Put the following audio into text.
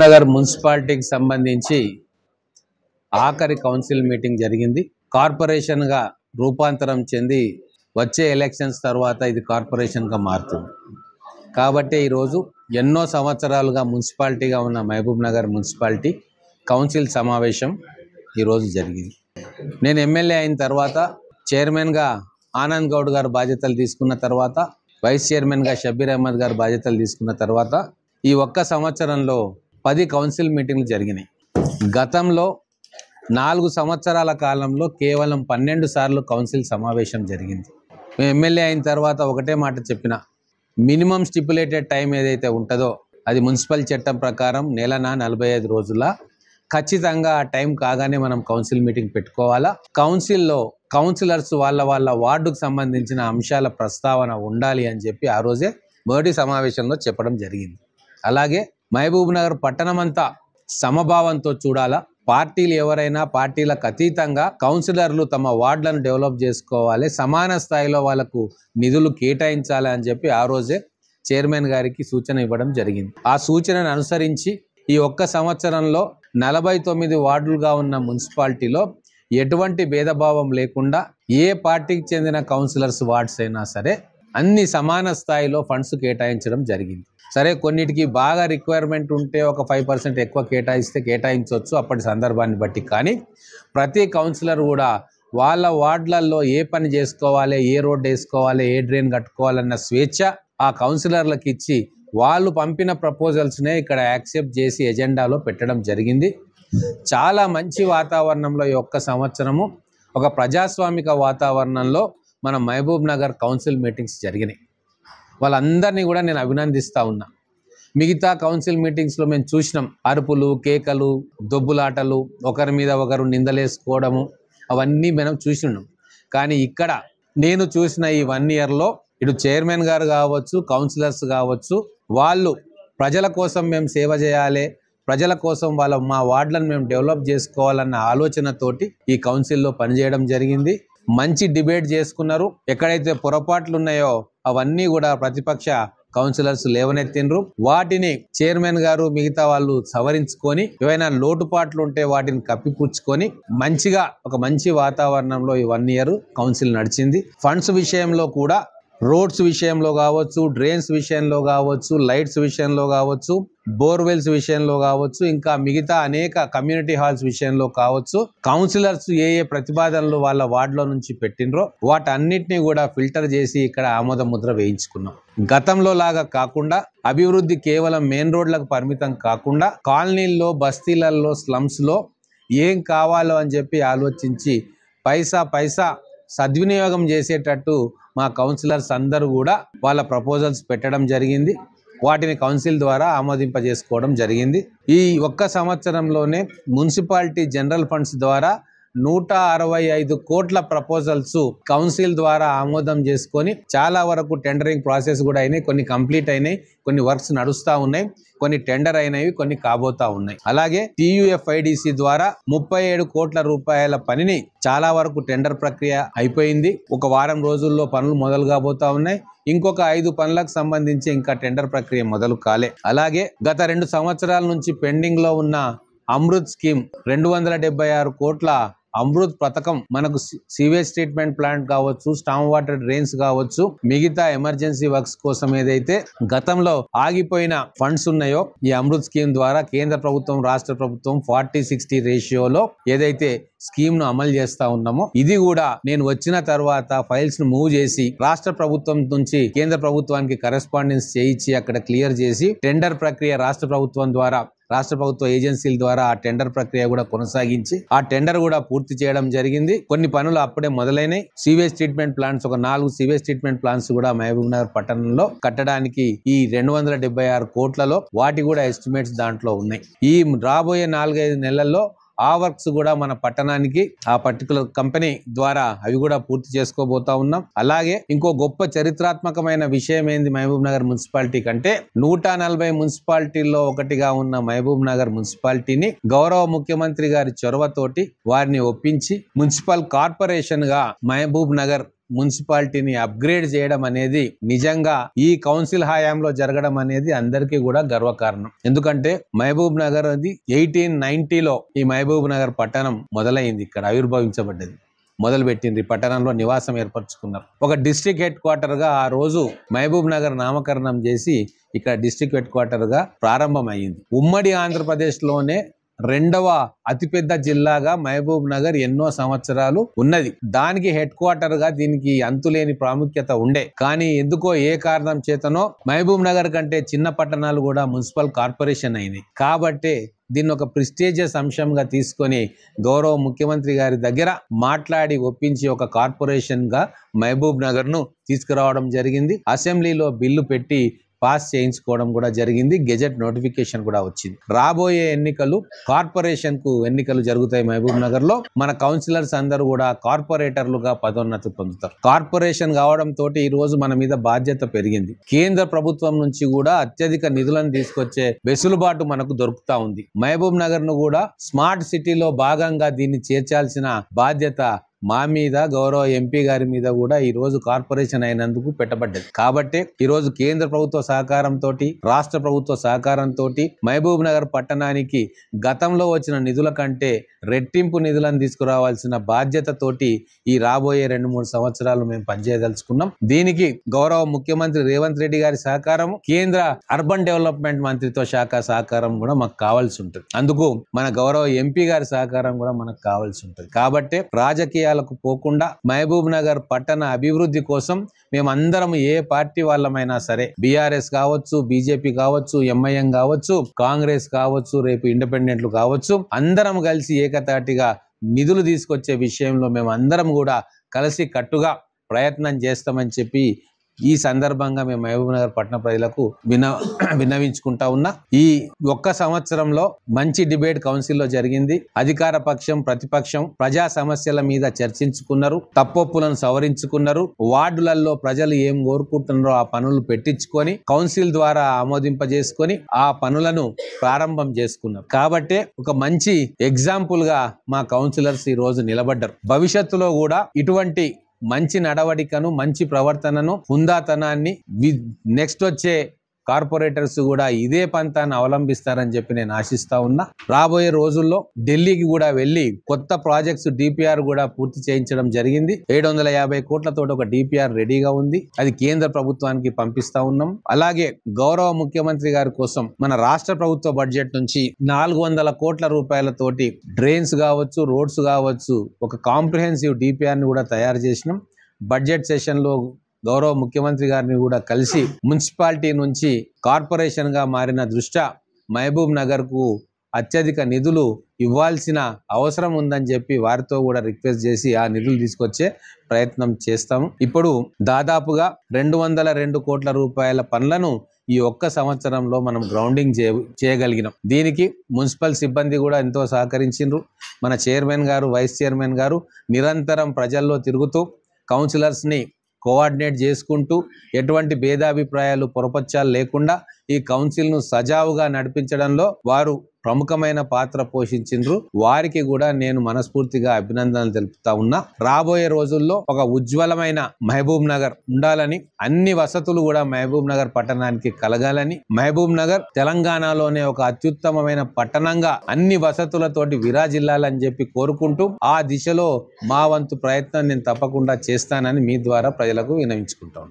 నగర్ మున్సిపాలిటీకి సంబంధించి ఆఖరి కౌన్సిల్ మీటింగ్ జరిగింది. కార్పొరేషన్ గా రూపాంతరం చెంది వచ్చే ఎలక్షన్స్ తర్వాత ఇది కార్పొరేషన్ గా మారుతుంది. కాబట్టి ఈ రోజు ఎన్నో సంవత్సరాలుగా మున్సిపాలిటీగా ఉన్న మహబూబ్ నగర్ మున్సిపాలిటీ కౌన్సిల్ సమావేశం ఈ రోజు జరిగింది. నేను ఎమ్మెల్యే అయిన తర్వాత చైర్మన్ గా ఆనంద్ గౌడ్ గారు బాధ్యతలు తీసుకున్న తర్వాత, వైస్ చైర్మన్ గా షబ్బీర్ అహ్మద్ గారు బాధ్యతలు తీసుకున్న తర్వాత ఈ ఒక్క సంవత్సరంలో 10 కౌన్సిల్ మీటింగ్లు జరిగినాయి. గతంలో 4 సంవత్సరాల కాలంలో కేవలం 12 సార్లు కౌన్సిల్ సమావేశం జరిగింది. మేము ఎమ్మెల్యే అయిన తర్వాత ఒకటే మాట చెప్పిన, మినిమం స్టిపులేటెడ్ టైం ఏదైతే ఉంటుందో అది మున్సిపల్ చట్టం ప్రకారం నెలన 45 రోజుల ఖచ్చితంగా ఆ టైం కాగానే మనం కౌన్సిల్ మీటింగ్ పెట్టుకోవాలా. కౌన్సిల్లో కౌన్సిలర్స్ వాళ్ళ వార్డుకు సంబంధించిన అంశాల ప్రస్తావన ఉండాలి అని చెప్పి ఆ రోజే మొదటి సమావేశంలో చెప్పడం జరిగింది. అలాగే మహబూబ్ నగర్ పట్టణమంతా సమభావంతో చూడాలా. పార్టీలు ఎవరైనా పార్టీలకు అతీతంగా కౌన్సిలర్లు తమ వార్డులను డెవలప్ చేసుకోవాలి, సమాన స్థాయిలో వాళ్ళకు నిధులు కేటాయించాలి అని చెప్పి ఆ రోజే చైర్మన్ గారికి సూచన ఇవ్వడం జరిగింది. ఆ సూచనను అనుసరించి ఈ ఒక్క సంవత్సరంలో 49 వార్డులుగా ఉన్న మున్సిపాలిటీలో ఎటువంటి భేదభావం లేకుండా ఏ పార్టీకి చెందిన కౌన్సిలర్స్ వార్డ్స్ అయినా సరే అన్ని సమాన స్థాయిలో ఫండ్స్ కేటాయించడం జరిగింది. సరే, కొన్నిటికి బాగా రిక్వైర్మెంట్ ఉంటే ఒక 5% ఎక్కువ కేటాయించవచ్చు అప్పటి సందర్భాన్ని బట్టి. కానీ ప్రతి కౌన్సిలర్ కూడా వాళ్ళ వార్డులలో ఏ పని చేసుకోవాలి, ఏ రోడ్డు వేసుకోవాలి, ఏ డ్రైన్ కట్టుకోవాలన్న స్వేచ్ఛ ఆ కౌన్సిలర్లకు ఇచ్చి వాళ్ళు పంపిన ప్రపోజల్స్నే ఇక్కడ యాక్సెప్ట్ చేసి ఎజెండాలో పెట్టడం జరిగింది. చాలా మంచి వాతావరణంలో ఈ ఒక్క సంవత్సరము ఒక ప్రజాస్వామిక వాతావరణంలో మన మహబూబ్ నగర్ కౌన్సిల్ మీటింగ్స్ జరిగినాయి. వాళ్ళందరినీ కూడా నేను అభినందిస్తూ ఉన్నా. మిగతా కౌన్సిల్ మీటింగ్స్లో మేము చూసినాం అరుపులు, కేకలు, దొబ్బులాటలు, ఒకరి మీద ఒకరు నిందలేసుకోవడము, అవన్నీ మనం చూసినాం. కానీ ఇక్కడ నేను చూసిన ఈ 1 ఇయర్లో ఇటు చైర్మన్ గారు కావచ్చు, కౌన్సిలర్స్ కావచ్చు, వాళ్ళు ప్రజల కోసం మేము సేవ చేయాలి, ప్రజల కోసం మా వార్డులను మేము డెవలప్ చేసుకోవాలన్న ఆలోచనతోటి ఈ కౌన్సిల్లో పనిచేయడం జరిగింది. మంచి డిబేట్ చేసుకున్నారు. ఎక్కడైతే పొరపాట్లు ఉన్నాయో అవన్నీ కూడా ప్రతిపక్ష కౌన్సిలర్స్ లేవనెత్తిండ్రు. వాటిని చైర్మన్ గారు మిగతా వాళ్ళు సవరించుకొని ఏవైనా లోటుపాట్లు ఉంటే వాటిని కప్పిపుచ్చుకొని మంచిగా ఒక మంచి వాతావరణంలో ఈ 1 ఇయర్ కౌన్సిల్ నడిచింది. ఫండ్స్ విషయంలో కూడా రోడ్స్ విషయంలో కావచ్చు, డ్రైన్స్ విషయంలో కావచ్చు, లైట్స్ విషయంలో కావచ్చు, బోర్వెల్స్ విషయంలో కావచ్చు, ఇంకా మిగతా అనేక కమ్యూనిటీ హాల్స్ విషయంలో కావచ్చు, కౌన్సిలర్స్ ఏ ప్రతిపాదనలు వాళ్ళ వార్డులో నుంచి పెట్టినరో వాటన్నిటిని కూడా ఫిల్టర్ చేసి ఇక్కడ ఆమోద ముద్ర వేయించుకున్నాం. గతంలో లాగా కాకుండా అభివృద్ధి కేవలం మెయిన్ రోడ్లకు పరిమితం కాకుండా కాలనీల్లో, బస్తీలలో, స్లమ్స్ లో ఏం కావాలో అని చెప్పి ఆలోచించి పైసా సద్వినియోగం చేసేటట్టు మా కౌన్సిలర్స్ అందరూ కూడా వాళ్ళ ప్రపోజల్స్ పెట్టడం జరిగింది. వాటిని కౌన్సిల్ ద్వారా ఆమోదింపజేసుకోవడం జరిగింది. ఈ ఒక్క సంవత్సరంలోనే మున్సిపాలిటీ జనరల్ ఫండ్స్ ద్వారా 165 కోట్ల ప్రపోజల్స్ కౌన్సిల్ ద్వారా ఆమోదం చేసుకొని చాలా వరకు టెండరింగ్ ప్రాసెస్ కూడా అయినాయి. కొన్ని కంప్లీట్ అయినాయి, కొన్ని వర్క్స్ నడుస్తూ ఉన్నాయి, కొన్ని టెండర్ అయినవి, కొన్ని కాబోతా ఉన్నాయి. అలాగే TUFIDC ద్వారా 37 కోట్ల రూపాయల పనిని చాలా వరకు టెండర్ ప్రక్రియ అయిపోయింది. ఒక వారం రోజుల్లో పనులు మొదలు కాబోతా ఉన్నాయి. ఇంకొక 5 పనులకు సంబంధించి ఇంకా టెండర్ ప్రక్రియ మొదలు కాలే. అలాగే గత 2 సంవత్సరాల నుంచి పెండింగ్ లో ఉన్న అమృత్ స్కీమ్ 276 కోట్ల అమృత్ పథకం మనకు సీవేజ్ ట్రీట్మెంట్ ప్లాంట్ కావచ్చు, స్టామ్ వాటర్ డ్రైన్స్ కావచ్చు, మిగతా ఎమర్జెన్సీ వర్క్స్ కోసం ఏదైతే గతంలో ఆగిపోయిన ఫండ్స్ ఉన్నాయో ఈ అమృత్ స్కీమ్ ద్వారా కేంద్ర ప్రభుత్వం, రాష్ట్ర ప్రభుత్వం 40-60 రేషియోలో ఏదైతే స్కీమ్ ను అమలు చేస్తా ఉన్నామో ఇది కూడా నేను వచ్చిన తర్వాత ఫైల్స్ ను మూవ్ చేసి రాష్ట్ర ప్రభుత్వం నుంచి కేంద్ర ప్రభుత్వానికి కరెస్పాండెన్స్ చేయించి అక్కడ క్లియర్ చేసి టెండర్ ప్రక్రియ రాష్ట్ర ప్రభుత్వం ద్వారా, రాష్ట్ర ప్రభుత్వ ఏజెన్సీల ద్వారా ఆ టెండర్ ప్రక్రియ కూడా కొనసాగించి ఆ టెండర్ కూడా పూర్తి చేయడం జరిగింది. కొన్ని పనులు అప్పుడే మొదలైనవి. సీవేజ్ ట్రీట్మెంట్ ప్లాంట్స్, ఒక 4 సీవేజ్ ట్రీట్మెంట్ ప్లాంట్స్ కూడా మహబూబ్ నగర్ పట్టణంలో కట్టడానికి ఈ 276 కోట్లలో వాటి కూడా ఎస్టిమేట్స్ దాంట్లో ఉన్నాయి. ఈ రాబోయే 4-5 నెలల్లో ఆ వర్క్స్ కూడా మన పట్టణానికి ఆ పర్టికులర్ కంపెనీ ద్వారా అవి కూడా పూర్తి చేసుకోబోతా ఉన్నాం. అలాగే ఇంకో గొప్ప చరిత్రాత్మకమైన విషయం ఏంది మహబూబ్ నగర్ మున్సిపాలిటీ కంటే, 140 మున్సిపాలిటీల్లో ఒకటిగా ఉన్న మహబూబ్ నగర్ మున్సిపాలిటీని గౌరవ ముఖ్యమంత్రి గారి చొరవతోటి వారిని ఒప్పించి మున్సిపల్ కార్పొరేషన్ గా మహబూబ్ నగర్ మున్సిపాలిటీని అప్గ్రేడ్ చేయడం అనేది నిజంగా ఈ కౌన్సిల్ హయాంలో జరగడం అనేది అందరికీ కూడా గర్వకారణం. ఎందుకంటే మహబూబ్ నగర్ అది 1890లో ఈ మహబూబ్ నగర్ పట్టణం మొదలైంది, ఇక్కడ ఆవిర్భవించబడ్డది, మొదలుపెట్టింది, పట్టణంలో నివాసం ఏర్పరచుకున్నారు. ఒక డిస్ట్రిక్ట్ హెడ్ క్వార్టర్ గా ఆ రోజు మహబూబ్ నగర్ నామకరణం చేసి ఇక్కడ డిస్ట్రిక్ట్ హెడ్ క్వార్టర్ గా ప్రారంభమైంది. ఉమ్మడి ఆంధ్రప్రదేశ్ లోనే రెండవ అతిపెద్ద జిల్లాగా మహబూబ్ నగర్ ఎన్నో సంవత్సరాలు ఉన్నది. దానికి హెడ్ క్వార్టర్ గా దీనికి అంతులేని ప్రాముఖ్యత ఉండే. కానీ ఎందుకో ఏ కారణం చేతనో మహబూబ్ నగర్ కంటే చిన్న పట్టణాలు కూడా మున్సిపల్ కార్పొరేషన్ అయినాయి. కాబట్టి దీన్ని ఒక ప్రెస్టీజియస్ అంశంగా తీసుకొని గౌరవ ముఖ్యమంత్రి గారి దగ్గర మాట్లాడి ఒప్పించి ఒక కార్పొరేషన్ గా మహబూబ్ నగర్ ను తీసుకురావడం జరిగింది. అసెంబ్లీలో బిల్లు పెట్టి పాస్ చేయించుకోవడం కూడా జరిగింది. గెజెట్ నోటిఫికేషన్ కూడా వచ్చింది. రాబోయే ఎన్నికలు కార్పొరేషన్ కు ఎన్నికలు జరుగుతాయి మహబూబ్ నగర్ లో. మన కౌన్సిలర్స్ అందరూ కూడా కార్పొరేటర్లుగా పదోన్నతి పొందుతారు. కార్పొరేషన్ కావడం తోటి ఈ రోజు మన మీద బాధ్యత పెరిగింది. కేంద్ర ప్రభుత్వం నుంచి కూడా అత్యధిక నిధులను తీసుకొచ్చే వెసులుబాటు మనకు దొరుకుతా ఉంది. మహబూబ్ నగర్ ను కూడా స్మార్ట్ సిటీలో భాగంగా దీన్ని చేర్చాల్సిన బాధ్యత మా మీద, గౌరవ ఎంపీ గారి మీద కూడా ఈ రోజు కార్పొరేషన్ అయినందుకు పెట్టబడ్డది. కాబట్టి ఈ రోజు కేంద్ర ప్రభుత్వ సహకారంతో, రాష్ట్ర ప్రభుత్వ సహకారంతో మహబూబ్ నగర్ పట్టణానికి గతంలో వచ్చిన నిధుల కంటే రెట్టింపు నిధులను తీసుకురావాల్సిన బాధ్యతతోటి ఈ రాబోయే 2-3 సంవత్సరాలు మేము పనిచేయదలుచుకున్నాం. దీనికి గౌరవ ముఖ్యమంత్రి రేవంత్ రెడ్డి గారి సహకారం, కేంద్ర అర్బన్ డెవలప్మెంట్ మంత్రిత్వ శాఖ సహకారం కూడా మాకు కావాల్సి ఉంటుంది. అందుకు మన గౌరవ ఎంపీ గారి సహకారం కూడా మనకు కావాల్సి ఉంటుంది. కాబట్టి రాజకీయాలకు పోకుండా మహబూబ్ నగర్ పట్టణ అభివృద్ధి కోసం మేమందరం ఏ పార్టీ వాళ్ళమైనా సరే, బీఆర్ఎస్ కావచ్చు, బీజేపీ కావచ్చు, ఎంఐఎం కావచ్చు, కాంగ్రెస్ కావచ్చు, రేపు ఇండిపెండెంట్లు కావచ్చు, అందరం కలిసి ఏకతాటిగా నిధులు తీసుకొచ్చే విషయంలో మేము అందరం కూడా కలిసి కట్టుగా ప్రయత్నం చేస్తామని చెప్పి ఈ సందర్భంగా మేము మహబూబ్ నగర్ పట్టణ ప్రజలకు విన్నవించుకుంటా ఉన్నా. ఈ ఒక్క సంవత్సరంలో మంచి డిబేట్ కౌన్సిల్లో జరిగింది. అధికార పక్షం, ప్రతిపక్షం ప్రజా సమస్యల మీద చర్చించుకున్నారు, తప్పొప్పులను సవరించుకున్నారు. వార్డులలో ప్రజలు ఏం కోరుకుంటున్నారో ఆ పనులు పెట్టించుకొని కౌన్సిల్ ద్వారా ఆమోదింపజేసుకొని ఆ పనులను ప్రారంభం చేసుకున్నారు. కాబట్టి ఒక మంచి ఎగ్జాంపుల్ గా మా కౌన్సిలర్స్ ఈ రోజు నిలబడ్డారు. భవిష్యత్తులో కూడా ఇటువంటి మంచి నడవడికను, మంచి ప్రవర్తనను, హుందాతనాన్ని నెక్స్ట్ వచ్చే కార్పొరేటర్స్ కూడా ఇదే పంతాన్ని అవలంబిస్తారని చెప్పి నేను ఆశిస్తా ఉన్నా. రాబోయే రోజుల్లో ఢిల్లీకి కూడా వెళ్లి కొత్త ప్రాజెక్ట్స్ డిపిఆర్ కూడా పూర్తి చేయించడం జరిగింది. 750 కోట్లతో ఒక డిపిఆర్ రెడీగా ఉంది. అది కేంద్ర ప్రభుత్వానికి పంపిస్తా ఉన్నాం. అలాగే గౌరవ ముఖ్యమంత్రి గారి కోసం మన రాష్ట్ర ప్రభుత్వ బడ్జెట్ నుంచి 400 కోట్ల రూపాయలతోటి డ్రైన్స్ కావచ్చు, రోడ్స్ కావచ్చు, ఒక కాంప్రిహెన్సివ్ డిపిఆర్ ని కూడా తయారు చేసినాం. బడ్జెట్ సెషన్ లో గౌరవ ముఖ్యమంత్రి గారిని కూడా కలిసి మున్సిపాలిటీ నుంచి కార్పొరేషన్ గా మారిన దృష్ట్యా మహబూబ్ నగర్ కు అత్యధిక నిధులు ఇవ్వాల్సిన అవసరం ఉందని చెప్పి వారితో కూడా రిక్వెస్ట్ చేసి ఆ నిధులు తీసుకొచ్చే ప్రయత్నం చేస్తాము. ఇప్పుడు దాదాపుగా 202 కోట్ల రూపాయల పనులను ఈ ఒక్క సంవత్సరంలో మనం గ్రౌండింగ్ చేయగలిగినాం. దీనికి మున్సిపల్ సిబ్బంది కూడా ఎంతో సహకరించిండ్రు. మన చైర్మన్ గారు, వైస్ చైర్మన్ గారు నిరంతరం ప్రజల్లో తిరుగుతూ కౌన్సిలర్స్ ని కోఆర్డినేట్ చేసుకుంటూ ఎటువంటి భేదాభిప్రాయాలు, పొరపచ్చాలు లేకుండా ఈ కౌన్సిల్ ను సజావుగా నడిపించడంలో వారు ప్రముఖమైన పాత్ర పోషించిండ్రు. వారికి కూడా నేను మనస్ఫూర్తిగా అభినందనలు తెలుపుతా ఉన్నా. రాబోయే రోజుల్లో ఒక ఉజ్వలమైన మహబూబ్ నగర్ ఉండాలని, అన్ని వసతులు కూడా మహబూబ్ నగర్ పట్టణానికి కలగాలని, మహబూబ్ నగర్ తెలంగాణలోనే ఒక అత్యుత్తమమైన పట్టణంగా అన్ని వసతులతోటి విరాజిల్లాలని చెప్పి కోరుకుంటూ ఆ దిశలో మా వంతు ప్రయత్నం నేను తప్పకుండా చేస్తానని మీ ద్వారా ప్రజలకు విన్నవించుకుంటాను.